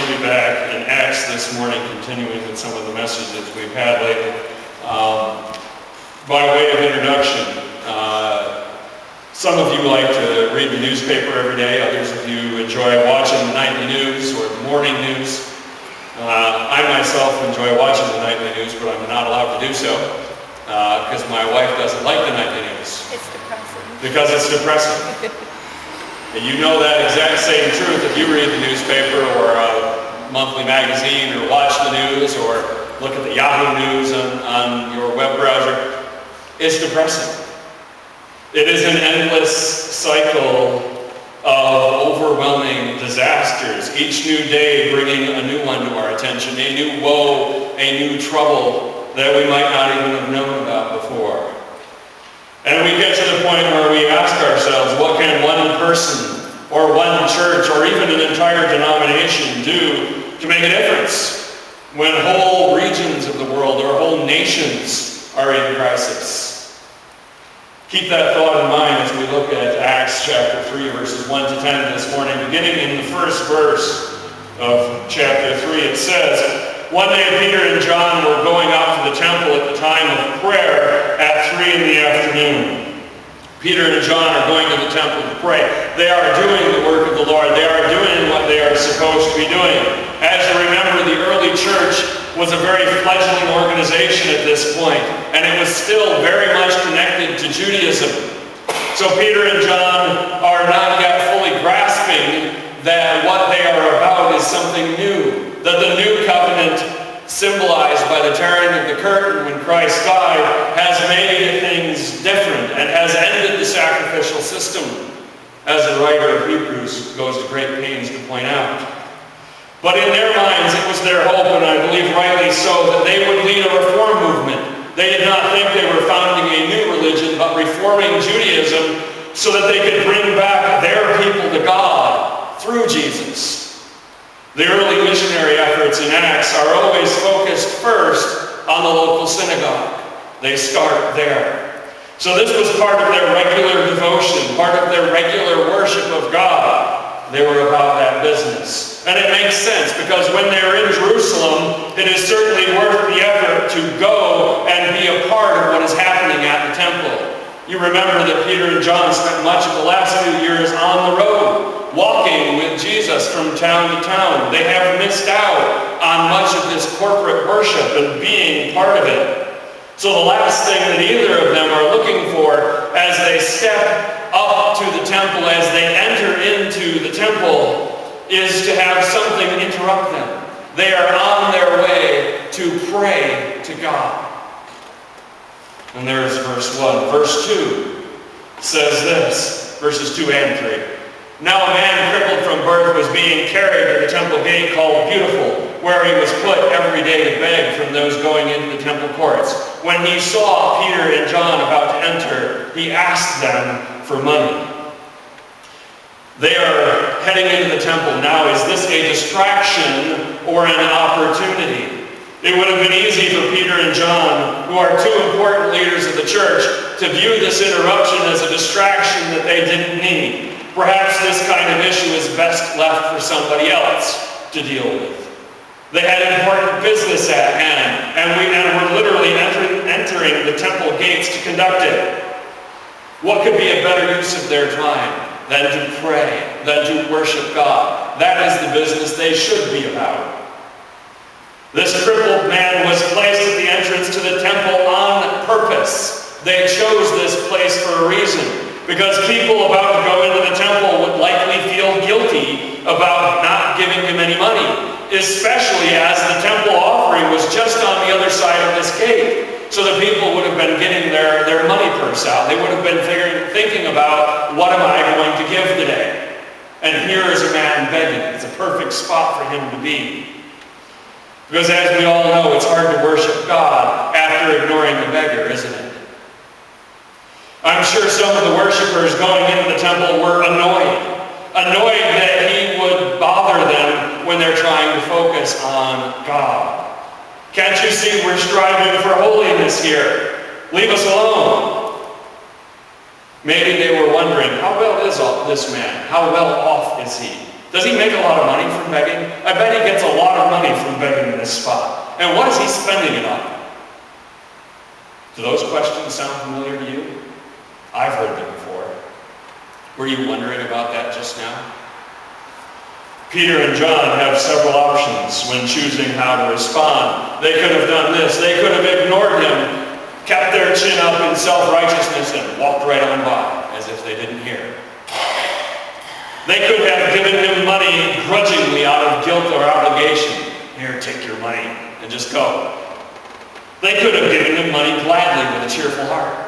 to be back in Acts this morning, continuing with some of the messages we've had lately. By way of introduction, some of you like to read the newspaper every day. Others of you enjoy watching the nightly news or the morning news. I myself enjoy watching the nightly news, but I'm not allowed to do so because my wife doesn't like the nightly news. It's depressing. Because it's depressing. And you know that exact same truth if you read the newspaper or a monthly magazine or watch the news or look at the Yahoo News on your web browser. It's depressing. It is an endless cycle of overwhelming disasters, each new day bringing a new one to our attention, a new woe, a new trouble that we might not even have known about before. And we get to the point where we ask ourselves, what can one person or one church or even an entire denomination do to make a difference when whole regions of the world or whole nations are in crisis? Keep that thought in mind as we look at Acts chapter 3, verses 1 to 10 this morning. Beginning in the first verse of chapter 3, it says, "One day Peter and John were going out to the temple at the time of prayer at 3 in the afternoon." Peter and John are going to the temple to pray. They are doing the work of the Lord. They are doing what they are supposed to be doing. As you remember, the early church was a very fledgling organization at this point, and it was still very much connected to Judaism. So Peter and John are not yet fully grasping that what they are about is something new, that the new covenant symbolized by the tearing of the curtain when Christ died has made things different and has ended the sacrificial system, as the writer of Hebrews goes to great pains to point out. But in their minds, it was their hope, and I believe rightly so, that they would lead a reform movement. They did not think they were founding a new religion, but reforming Judaism so that they could bring back their people to God through Jesus. The early missionary efforts in Acts are always focused first on the local synagogue. They start there. So this was part of their regular devotion, part of their regular worship of God. They were about that business. And it makes sense, because when they're in Jerusalem, it is certainly worth the effort to go and be a part of what is happening at the temple. You remember that Peter and John spent much of the last few years on the road, walking with Jesus from town to town. They have missed out on much of this corporate worship and being part of it. So the last thing that either of them are looking for as they step up to the temple, as they enter into the temple, is to have something interrupt them. They are on their way to pray to God. And there's verse 1. Verse 2 says this, verses 2 and 3. "Now a man crippled from birth was being carried to the temple gate called Beautiful, where he was put every day to beg from those going into the temple courts. When he saw Peter and John about to enter, he asked them for money." They are heading into the temple. Now, is this a distraction or an opportunity? It would have been easy for Peter and John, who are two important leaders of the church, to view this interruption as a distraction that they didn't need. Perhaps this kind of issue is best left for somebody else to deal with. They had important business at hand, and were literally entering the temple gates to conduct it. What could be a better use of their time than to pray, than to worship God? That is the business they should be about. This crippled man was placed at the entrance to the temple on purpose. They chose this place for a reason, because people about to go into the temple would likely feel guilty about not giving him any money, especially as the temple offering was just on the other side of this gate. So the people would have been getting their money purse out. They would have been thinking about, what am I going to give today? And here is a man begging. It's a perfect spot for him to be. Because as we all know, it's hard to worship God after ignoring the beggar, isn't it? I'm sure some of the worshipers going into the temple were annoyed that he would bother them when they're trying to focus on God. Can't you see we're striving for holiness here? Leave us alone. Maybe they were wondering, how well is this man? How well off is he? Does he make a lot of money from begging? I bet he gets a lot of money from begging in this spot. And what is he spending it on? Do those questions sound familiar to you? I've heard them before. Were you wondering about that just now? Peter and John have several options when choosing how to respond. They could have done this. They could have ignored him, kept their chin up in self-righteousness, and walked right on by as if they didn't hear. They could have given him money grudgingly out of guilt or obligation. Here, take your money, and just go. They could have given him money gladly with a cheerful heart.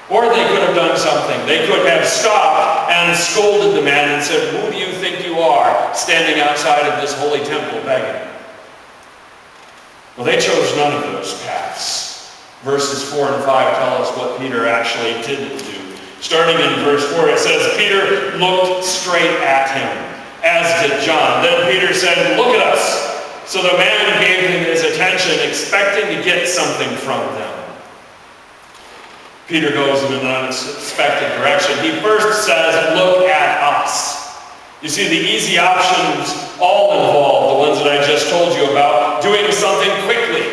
Or they could have done something. They could have stopped and scolded the man and said, "Who do you think you are, standing outside of this holy temple begging?" Well, they chose none of those paths. Verses 4 and 5 tell us what Peter actually didn't do. Starting in verse 4, it says, Peter looked straight at him, as did John. Then Peter said, "Look at us." So the man gave him his attention, expecting to get something from them. Peter goes in an unexpected direction. He first says, "Look at us." You see, the easy options all involve the ones that I just told you about, doing something quickly.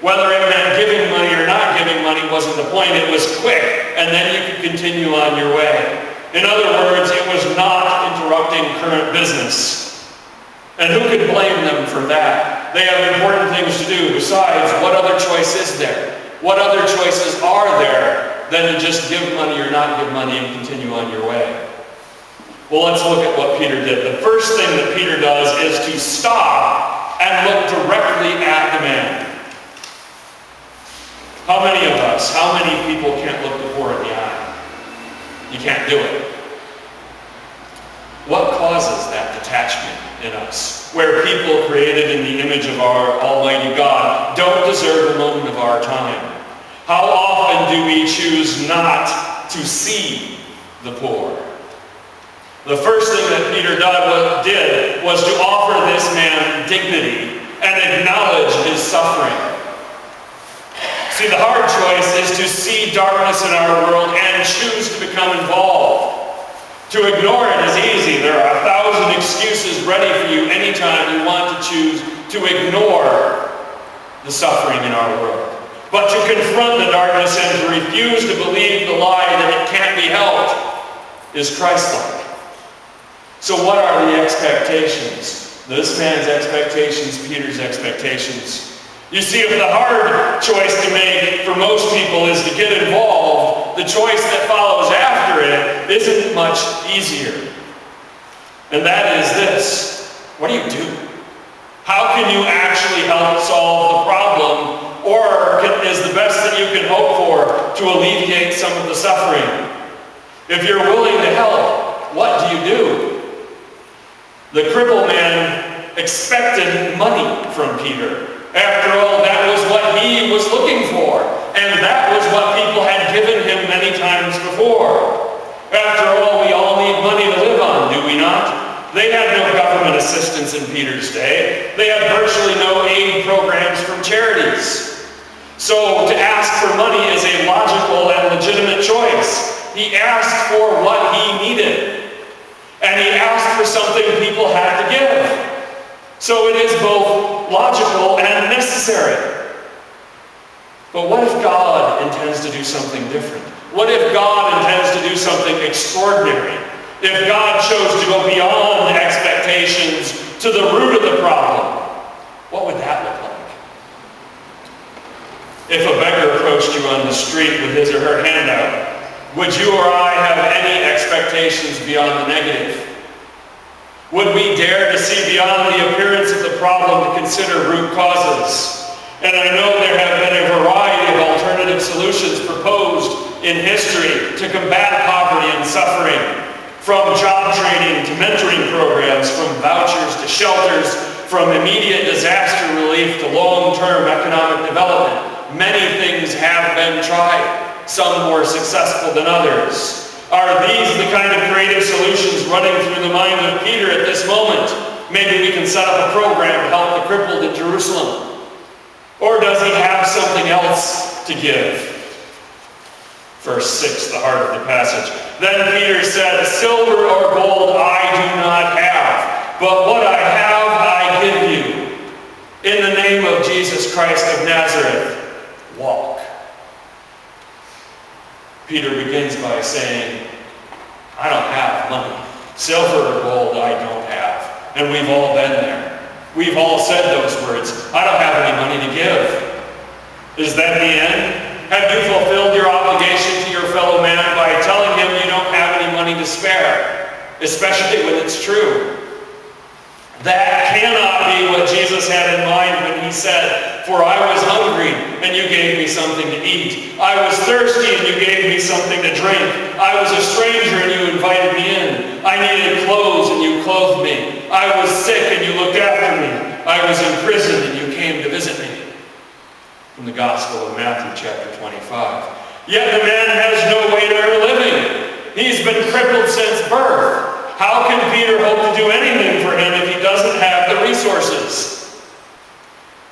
Whether it meant giving money or not giving money wasn't the point. It was quick, and then you could continue on your way. In other words, it was not interrupting current business. And who could blame them for that? They have important things to do. Besides, what other choice is there? What other choices are there than to just give money or not give money and continue on your way? Well, let's look at what Peter did. The first thing that Peter does is to stop and look directly at the man. How many of us, how many people can't look the poor in the eye? You can't do it. What causes that detachment in us, where people created in the image of our Almighty God don't deserve a moment of our time? How often do we choose not to see the poor? The first thing that Peter did was to offer this man dignity and acknowledge his suffering. See, the hard choice is to see darkness in our world and choose to become involved. To ignore it is easy. There are 1,000 excuses ready for you anytime you want to choose to ignore the suffering in our world. But to confront the darkness and to refuse to believe the lie that it can't be helped is Christ-like. So what are the expectations? This man's expectations, Peter's expectations. You see, if the hard choice to make for most people is to get involved, the choice that follows after it isn't much easier. And that is this: what do you do? How can you actually help solve the problem? Or is the best that you can hope for to alleviate some of the suffering? If you're willing to help, what do you do? The crippled man expected money from Peter. After all, that was what he was looking for. And that was what people had given him many times before. After all, we all need money to live on, do we not? They had no government assistance in Peter's day. They had virtually no aid programs from charities. So to ask for money is a logical and legitimate choice. He asked for what he needed. And he asked for something people had to give. So it is both logical and necessary. But what if God intends to do something different? What if God intends to do something extraordinary? If God chose to go beyond expectations to the root of the problem, what would that look like? If a beggar approached you on the street with his or her hand out, would you or I have any expectations beyond the negative? Would we dare to see beyond the appearance of the problem to consider root causes? And I know there have been a variety of alternative solutions proposed in history to combat poverty and suffering, from job training to mentoring programs, from vouchers to shelters, from immediate disaster relief to long-term economic development. Many things have been tried, some more successful than others. Are these the kind of creative solutions running through the mind of Peter at this moment? Maybe we can set up a program to help the crippled in Jerusalem. Or does he have something else to give? Verse 6, the heart of the passage. Then Peter said, "Silver or gold I do not have, but what I have I give you. In the name of Jesus Christ of Nazareth, walk." Peter begins by saying, I don't have money. Silver or gold I don't have. And we've all been there. We've all said those words. I don't have any money to give. Is that the end? Have you fulfilled your obligation to your fellow man by telling him you don't have any money to spare? Especially when it's true. That cannot be what Jesus had in mind when he said, "For I was hungry, and you gave me something to eat. I was thirsty, and you gave me something to drink. I was a stranger, and you invited me in. I needed clothes, and you clothed me. I was sick, and you looked after me. I was in prison, and you came to visit me." From the Gospel of Matthew, chapter 25. Yet the man has no way to earn a living. He's been crippled since birth. How can Peter hope to do anything for him if he doesn't have the resources?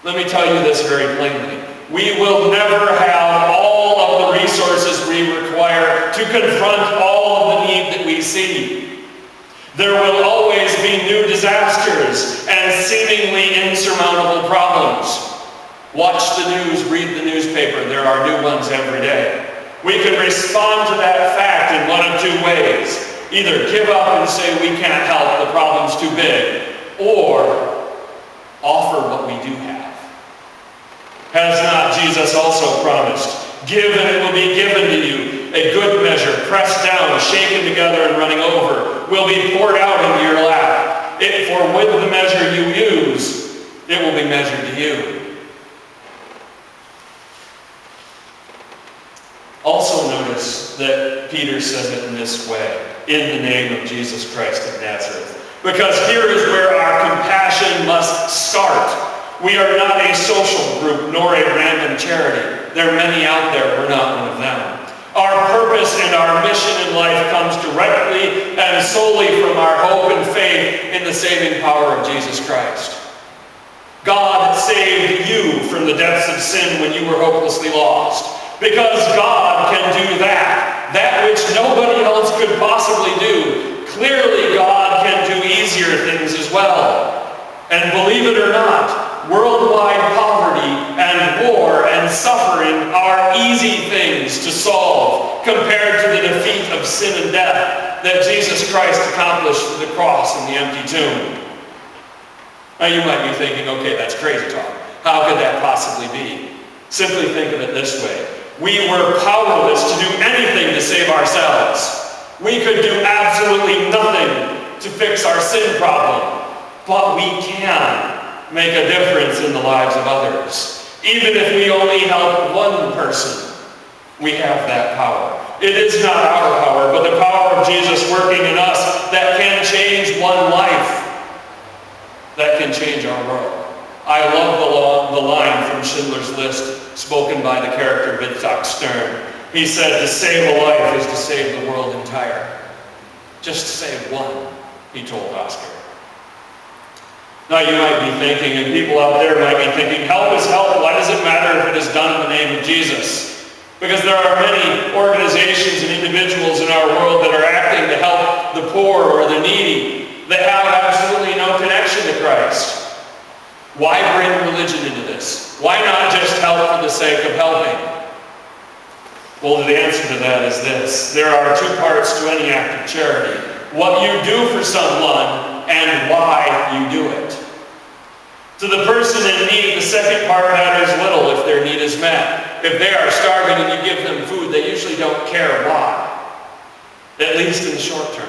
Let me tell you this very plainly. We will never have all of the resources we require to confront all of the need that we see. There will always be new disasters and seemingly insurmountable problems. Watch the news, read the newspaper. There are new ones every day. We can respond to that fact in one of two ways. Either give up and say we can't help, the problem's too big, or offer what we do have. Has not Jesus also promised, "Give and it will be given to you, a good measure, pressed down, shaken together and running over, will be poured out into your lap. For with the measure you use, it will be measured to you." Also notice that Peter says it in this way, in the name of Jesus Christ of Nazareth. Because here is where our compassion must start. We are not a social group, nor a random charity. There are many out there, we're not one of them. Our purpose and our mission in life comes directly and solely from our hope and faith in the saving power of Jesus Christ. God saved you from the depths of sin when you were hopelessly lost. Because God can do that which nobody else could possibly do. Clearly, God can do easier things as well. And believe it or not, worldwide poverty and war and suffering are easy things to solve compared to the defeat of sin and death that Jesus Christ accomplished through the cross and the empty tomb. Now you might be thinking, okay, that's crazy talk. How could that possibly be? Simply think of it this way. We were powerless to do anything to save ourselves. We could do absolutely nothing to fix our sin problem. But we can make a difference in the lives of others. Even if we only help one person, we have that power. It is not our power, but the power of Jesus working in us that can change one life, that can change our world. I love the line from Schindler's List spoken by the character Wittstock Stern. He said, "To save a life is to save the world entire." Just to save one, he told Oscar. Now you might be thinking, and people out there might be thinking, help is help. Why does it matter if it is done in the name of Jesus? Because there are many organizations and individuals in our world that are acting to help the poor or the needy that have absolutely no connection to Christ. Why bring religion into this? Why not just help for the sake of helping? Well, the answer to that is this. There are two parts to any act of charity. What you do for someone and why you do it. To the person in need, the second part matters little if their need is met. If they are starving and you give them food, they usually don't care why. At least in the short term.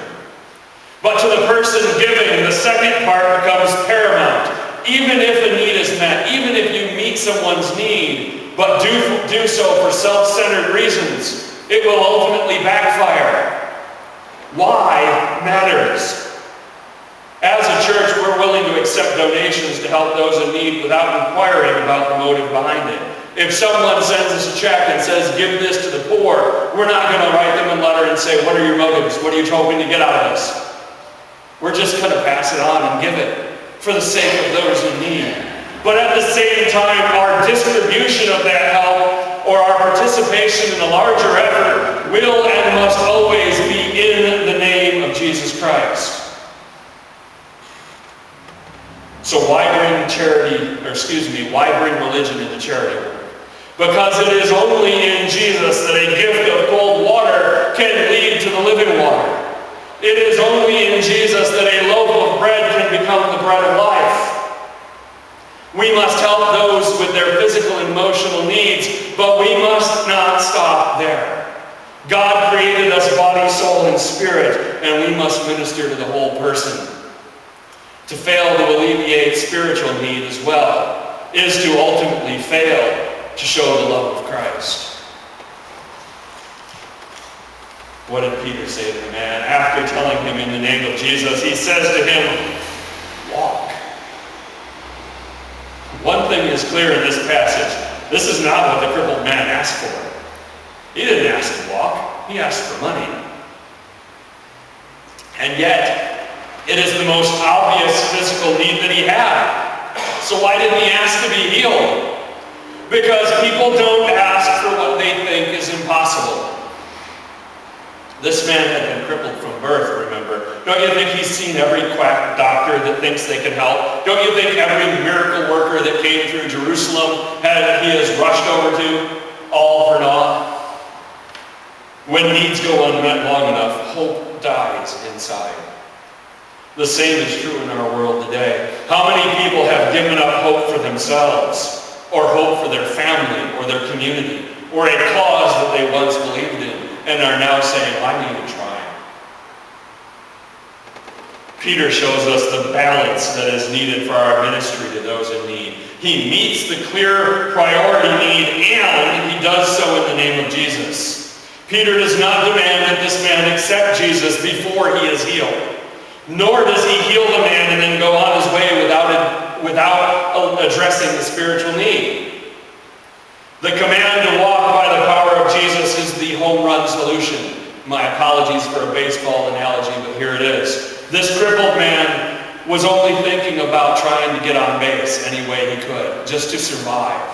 But to the person giving, the second part becomes paramount. Even if a need is met, even if you meet someone's need, but do so for self-centered reasons, it will ultimately backfire. Why matters. As a church, we're willing to accept donations to help those in need without inquiring about the motive behind it. If someone sends us a check and says, give this to the poor, we're not going to write them a letter and say, what are your motives? What are you hoping to get out of this? We're just going to pass it on and give it for the sake of those in need. But at the same time, our distribution of that help or our participation in a larger effort will and must always be in the name of Jesus Christ. So why bring why bring religion into charity work? Because it is only in Jesus that a gift of cold water can lead to the living water. It is only in Jesus that a loaf of bread can become the bread of life. We must help those with their physical and emotional needs, but we must not stop there. God created us body, soul, and spirit, and we must minister to the whole person. To fail to alleviate spiritual need as well is to ultimately fail to show the love of Christ. What did Peter say to the man? After telling him in the name of Jesus, he says to him, walk. One thing is clear in this passage. This is not what the crippled man asked for. He didn't ask to walk. He asked for money. And yet, it is the most obvious physical need that he had. So why didn't he ask to be healed? Because people don't ask for what they think is impossible. This man had been crippled from birth, remember. Don't you think he's seen every quack doctor that thinks they can help? Don't you think every miracle worker that came through Jerusalem he has rushed over to, all for naught? When needs go unmet long enough, hope dies inside. The same is true in our world today. How many people have given up hope for themselves, or hope for their family, or their community, or a cause that they once believed in, and are now saying, I need to try. Peter shows us the balance that is needed for our ministry to those in need. He meets the clear priority need, and he does so in the name of Jesus. Peter does not demand that this man accept Jesus before he is healed. Nor does he heal the man and then go on his way without addressing the spiritual need. The command to walk by the power of Jesus is the home run solution. My apologies for a baseball analogy, but here it is. This crippled man was only thinking about trying to get on base any way he could, just to survive.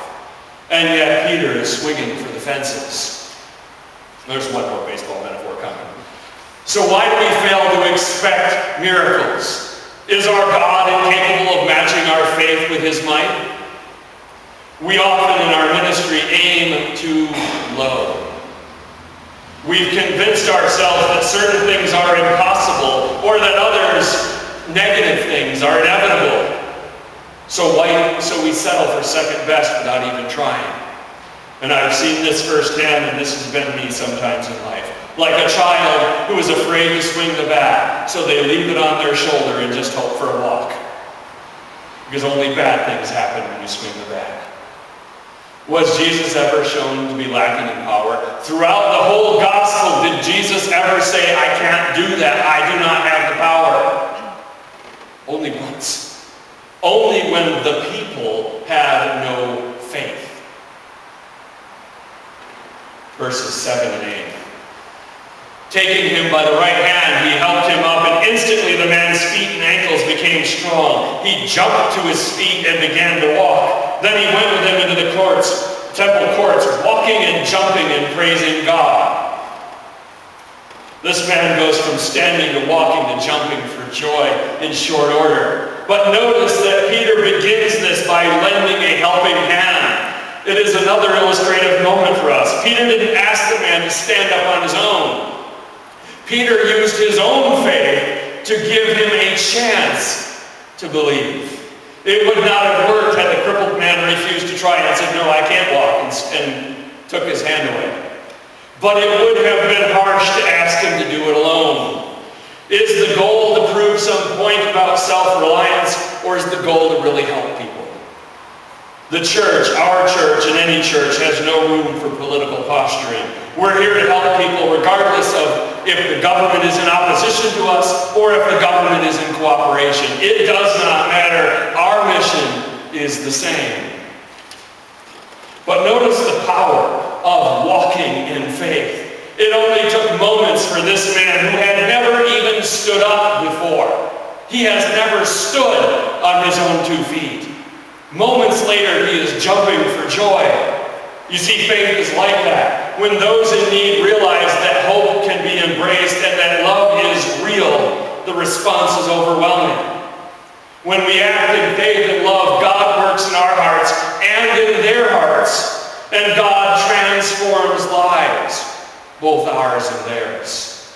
And yet Peter is swinging for the fences. There's one more baseball metaphor coming. So why do we fail to expect miracles? Is our God incapable of matching our faith with his might? We often in our ministry aim too low. We've convinced ourselves that certain things are impossible, or that others, negative things, are inevitable. So we settle for second best without even trying. And I've seen this firsthand, and this has been me sometimes in life. Like a child who is afraid to swing the bat, so they leave it on their shoulder and just hope for a walk. Because only bad things happen when you swing the bat. Was Jesus ever shown to be lacking in power? Throughout the whole gospel, did Jesus ever say, I can't do that, I do not have the power? Only once. Only when the people had no faith. Verses 7 and 8. Taking him by the right hand, he helped him up, and instantly the man's feet and ankles became strong. He jumped to his feet and began to walk. Then he went with him into the temple courts, walking and jumping and praising God. This man goes from standing to walking to jumping for joy in short order. But notice that Peter begins this by lending a helping hand. It is another illustrative moment for us. Peter didn't ask the man to stand up on his own. Peter used his own faith to give him a chance to believe. It would not have worked had the crippled man refused to try and said, no, I can't walk, and took his hand away. But it would have been harsh to ask him to do it alone. Is the goal to prove some point about self-reliance, or is the goal to really help people? The church, our church, and any church has no room for political posturing. We're here to help people regardless of if the government is in opposition to us or if the government is in cooperation. It does not matter. Our mission is the same. But notice the power of walking in faith. It only took moments for this man who had never even stood up before. He has never stood on his own 2 feet. Moments later, he is jumping for joy. You see, faith is like that. When those in need realize that hope can be embraced and that love is real, the response is overwhelming. When we act in faith and love, God works in our hearts and in their hearts, and God transforms lives, both ours and theirs.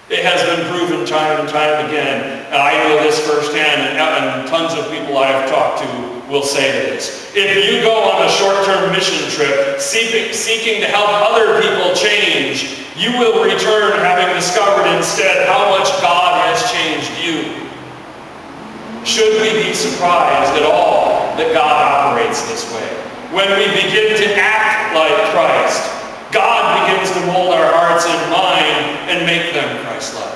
It has been proven time and time again, and I know this firsthand, and tons of people I have talked to will say this. If you go on a short-term mission trip seeking to help other people change, you will return having discovered instead how much God has changed you. Should we be surprised at all that God operates this way? When we begin to act like Christ, God begins to mold our hearts and mind and make them Christ-like.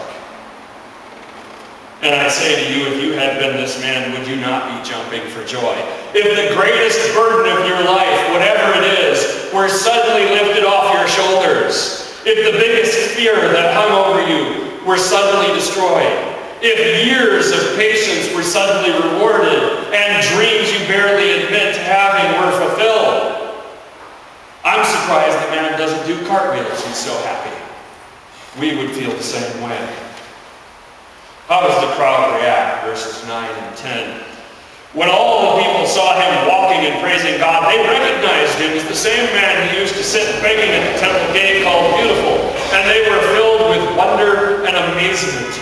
And I say to you, if you had been this man, would you not be jumping for joy? If the greatest burden of your life, whatever it is, were suddenly lifted off your shoulders, if the biggest fear that hung over you were suddenly destroyed, if years of patience were suddenly rewarded and dreams you barely admit to having were fulfilled, I'm surprised the man doesn't do cartwheels. He's so happy. We would feel the same way. How does the crowd react? Verses 9 and 10. When all the people saw him walking and praising God, they recognized him as the same man who used to sit begging at the temple gate called Beautiful, and they were filled with wonder and amazement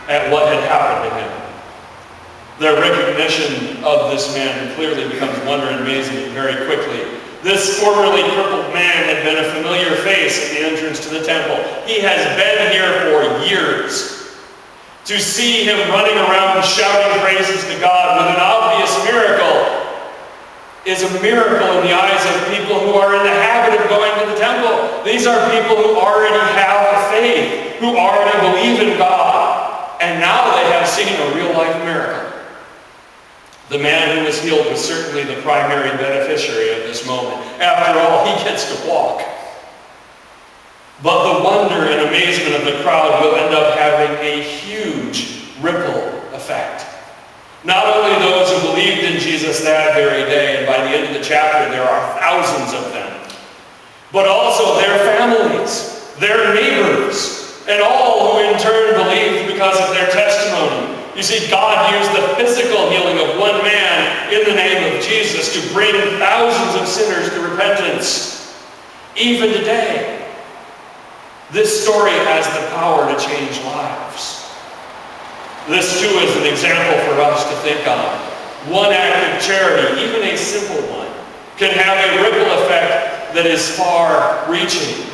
at what had happened to him. Their recognition of this man clearly becomes wonder and amazement very quickly. This formerly crippled man had been a familiar face at the entrance to the temple. He has been here for years. To see him running around shouting praises to God with an obvious miracle is a miracle in the eyes of people who are in the habit of going to the temple. These are people who already have faith, who already believe in God, and now they have seen a real-life miracle. The man who was healed was certainly the primary beneficiary of this moment. After all, he gets to walk. But the wonder and amazement of the crowd will end up having a huge ripple effect. Not only those who believed in Jesus that very day, and by the end of the chapter there are thousands of them, but also their families, their neighbors, and all who in turn believed because of their testimony. You see, God used the physical healing of one man in the name of Jesus to bring thousands of sinners to repentance. Even today, this story has the power to change lives. This too is an example for us to think on. One act of charity, even a simple one, can have a ripple effect that is far-reaching.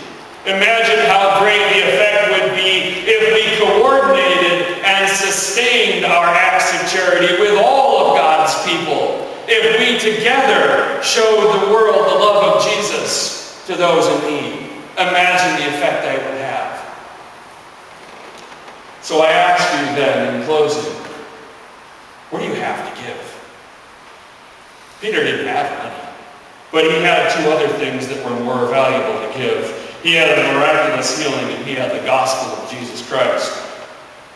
Imagine how great the effect would be if we coordinated and sustained our acts of charity with all of God's people. If we together showed the world the love of Jesus to those in need. Imagine the effect they would have. So I ask you then, in closing, what do you have to give? Peter didn't have money, but he had two other things that were more valuable to give. He had a miraculous healing, and he had the gospel of Jesus Christ.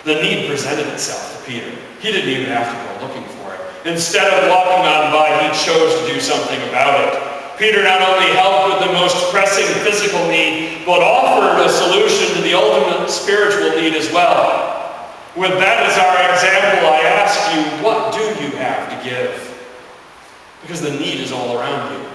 The need presented itself to Peter. He didn't even have to go looking for it. Instead of walking on by, he chose to do something about it. Peter not only helped with the most pressing physical need, but offered a solution to the ultimate spiritual need as well. With that as our example, I ask you, what do you have to give? Because the need is all around you.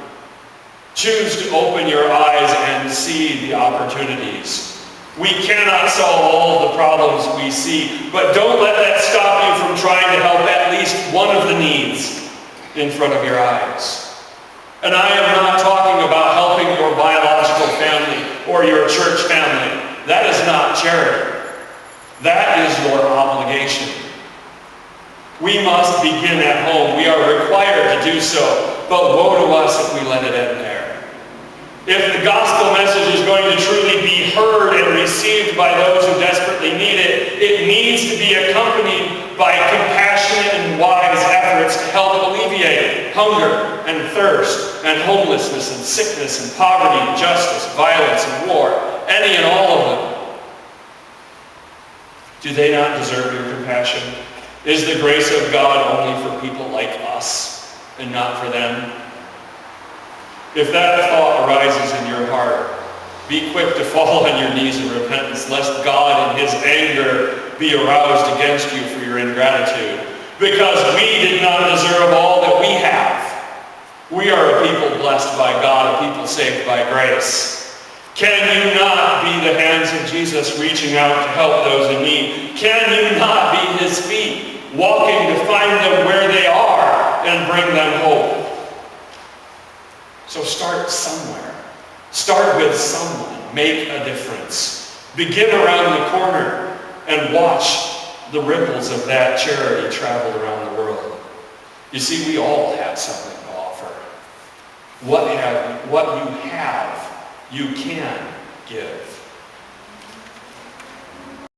Choose to open your eyes and see the opportunities. We cannot solve all of the problems we see, but don't let that stop you from trying to help at least one of the needs in front of your eyes. And I am not talking about helping your biological family or your church family. That is not charity. That is your obligation. We must begin at home. We are required to do so, but woe to us if we let it end there. If the gospel message is going to truly be heard and received by those who desperately need it, it needs to be accompanied by compassionate and wise efforts to help alleviate hunger and thirst and homelessness and sickness and poverty and justice, violence and war, any and all of them. Do they not deserve your compassion? Is the grace of God only for people like us and not for them? If that thought arises in your heart, be quick to fall on your knees in repentance, lest God in his anger be aroused against you for your ingratitude. Because we did not deserve all that we have. We are a people blessed by God, a people saved by grace. Can you not be the hands of Jesus reaching out to help those in need? Can you not be his feet, walking to find them where they are and bring them hope? So start somewhere. Start with someone. Make a difference. Begin around the corner and watch the ripples of that charity travel around the world. You see, we all have something to offer. What you have, you can give.